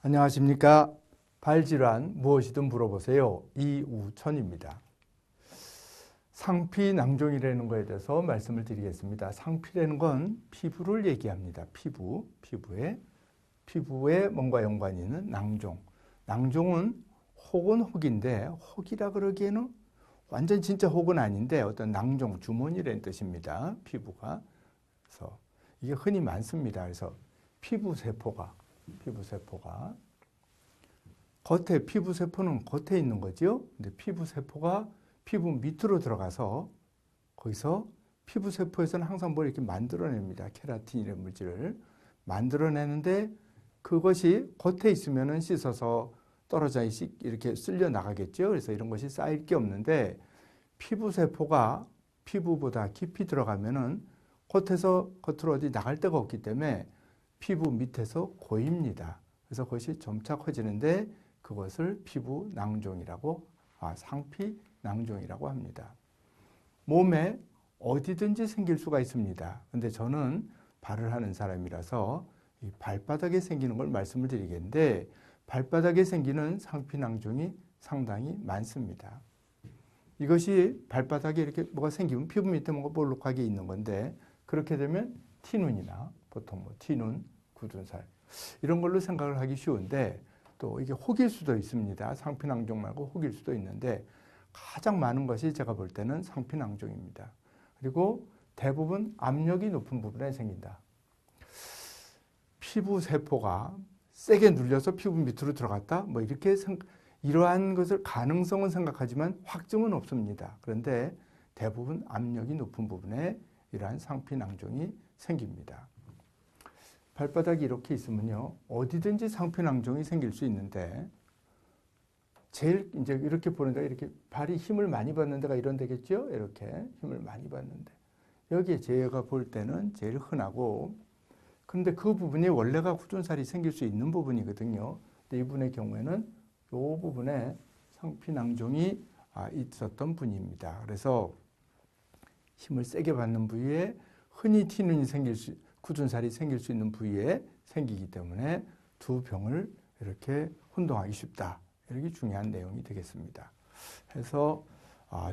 안녕하십니까. 발질환 무엇이든 물어보세요. 이우천입니다. 상피낭종이라는 것에 대해서 말씀을 드리겠습니다. 상피라는 건 피부를 얘기합니다. 피부에 뭔가 연관이 있는 낭종. 낭종은 혹은 혹인데 혹이라 그러기에는 완전 진짜 혹은 아닌데 어떤 낭종, 주머니라는 뜻입니다. 피부가. 그래서 이게 흔히 많습니다. 그래서 피부세포가 피부세포는 겉에 있는 거죠. 근데 피부세포가 피부 밑으로 들어가서 거기서 피부세포에서는 항상 뭘 이렇게 만들어냅니다. 케라틴이라는 물질을 만들어내는데 그것이 겉에 있으면은 씻어서 떨어져 이렇게 쓸려 나가겠죠. 그래서 이런 것이 쌓일 게 없는데 피부세포가 피부보다 깊이 들어가면은 겉에서 겉으로 어디 나갈 데가 없기 때문에 피부 밑에서 고입니다. 그래서 그것이 점차 커지는데 그것을 피부 낭종이라고, 상피 낭종이라고 합니다. 몸에 어디든지 생길 수가 있습니다. 근데 저는 발을 하는 사람이라서 이 발바닥에 생기는 걸 말씀을 드리겠는데 발바닥에 생기는 상피 낭종이 상당히 많습니다. 이것이 발바닥에 이렇게 뭐가 생기면 피부 밑에 뭔가 볼록하게 있는 건데 그렇게 되면 티눈이나 보통 티눈, 굳은 살 이런 걸로 생각을 하기 쉬운데 또 이게 혹일 수도 있습니다. 상피낭종 말고 혹일 수도 있는데 가장 많은 것이 제가 볼 때는 상피낭종입니다. 그리고 대부분 압력이 높은 부분에 생긴다. 피부 세포가 세게 눌려서 피부 밑으로 들어갔다. 뭐 이렇게 이러한 것을 가능성은 생각하지만 확증은 없습니다. 그런데 대부분 압력이 높은 부분에 이러한 상피낭종이 생깁니다. 발바닥이 이렇게 있으면요, 어디든지 상피낭종이 생길 수 있는데, 제일 이제 이렇게 보는데 이렇게 발이 힘을 많이 받는 데가 이런 데겠죠? 이렇게 힘을 많이 받는데. 여기에 제가 볼 때는 제일 흔하고, 근데 그 부분이 원래가 굳은 살이 생길 수 있는 부분이거든요. 근데 이분의 경우에는 이 부분에 상피낭종이 있었던 분입니다. 그래서 힘을 세게 받는 부위에 흔히 티눈이 굳은 살이 생길 수 있는 부위에 생기기 때문에 두 병을 이렇게 혼동하기 쉽다. 이렇게 중요한 내용이 되겠습니다. 그래서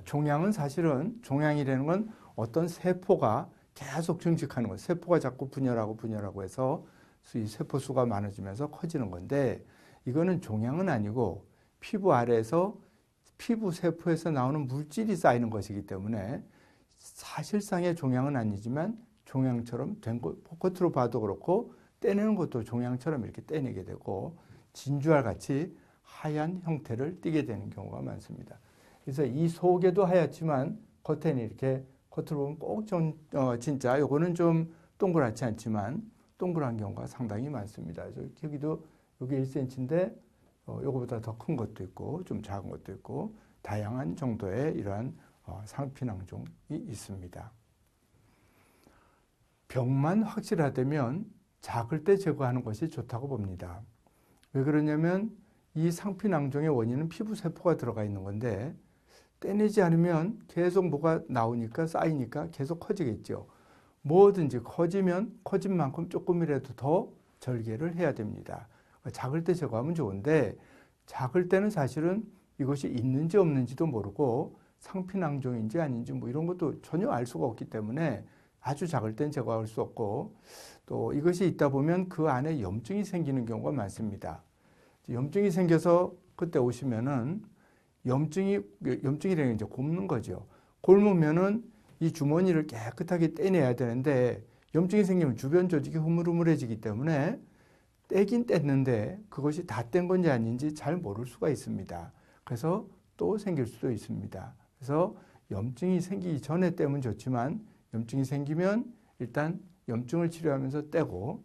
종양은 사실은 종양이라는 건 어떤 세포가 계속 증식하는 것. 세포가 자꾸 분열하고 해서 이 세포 수가 많아지면서 커지는 건데 이거는 종양은 아니고 피부 아래에서 피부 세포에서 나오는 물질이 쌓이는 것이기 때문에 사실상의 종양은 아니지만 종양처럼 된 것, 겉으로 봐도 그렇고 떼내는 것도 종양처럼 이렇게 떼내게 되고 진주알 같이 하얀 형태를 띠게 되는 경우가 많습니다. 그래서 이 속에도 하얗지만 겉에는 이렇게 겉으로 보면 꼭 진짜 요거는 좀 동그랗지 않지만 동그란 경우가 상당히 많습니다. 그래서 여기도 여기 1cm인데 요거보다 더 큰 것도 있고 좀 작은 것도 있고 다양한 정도의 이러한 상피낭종이 있습니다. 병만 확실하다면 작을 때 제거하는 것이 좋다고 봅니다. 왜 그러냐면 이 상피낭종의 원인은 피부세포가 들어가 있는 건데 떼내지 않으면 계속 뭐가 나오니까 쌓이니까 계속 커지겠죠. 뭐든지 커지면 커진 만큼 조금이라도 더 절개를 해야 됩니다. 작을 때 제거하면 좋은데 작을 때는 사실은 이것이 있는지 없는지도 모르고 상피낭종인지 아닌지 뭐 이런 것도 전혀 알 수가 없기 때문에 아주 작을 땐 제거할 수 없고 또 이것이 있다 보면 그 안에 염증이 생기는 경우가 많습니다. 염증이 생겨서 그때 오시면은 염증이라는 게 이제 곪는 거죠. 곪으면은 이 주머니를 깨끗하게 떼내야 되는데 염증이 생기면 주변 조직이 흐물흐물해지기 때문에 떼긴 뗐는데 그것이 다 뗀 건지 아닌지 잘 모를 수가 있습니다. 그래서 또 생길 수도 있습니다. 그래서 염증이 생기기 전에 떼면 좋지만 염증이 생기면 일단 염증을 치료하면서 떼고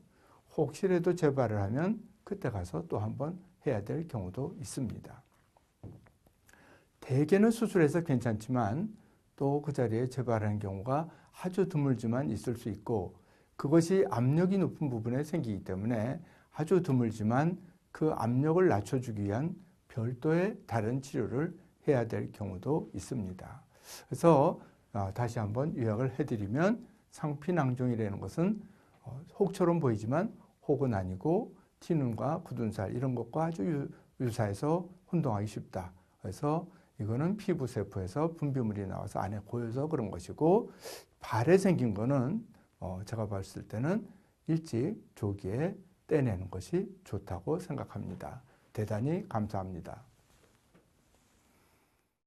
혹시라도 재발을 하면 그때 가서 또 한번 해야 될 경우도 있습니다. 대개는 수술해서 괜찮지만 또 그 자리에 재발하는 경우가 아주 드물지만 있을 수 있고 그것이 압력이 높은 부분에 생기기 때문에 아주 드물지만 그 압력을 낮춰주기 위한 별도의 다른 치료를 해야 될 경우도 있습니다. 그래서 다시 한번 요약을 해드리면 상피낭종이라는 것은 혹처럼 보이지만 혹은 아니고 티눈과 굳은 살 이런 것과 아주 유사해서 혼동하기 쉽다. 그래서 이거는 피부 세포에서 분비물이 나와서 안에 고여서 그런 것이고, 발에 생긴 거는 제가 봤을 때는 일찍 조기에 떼내는 것이 좋다고 생각합니다. 대단히 감사합니다.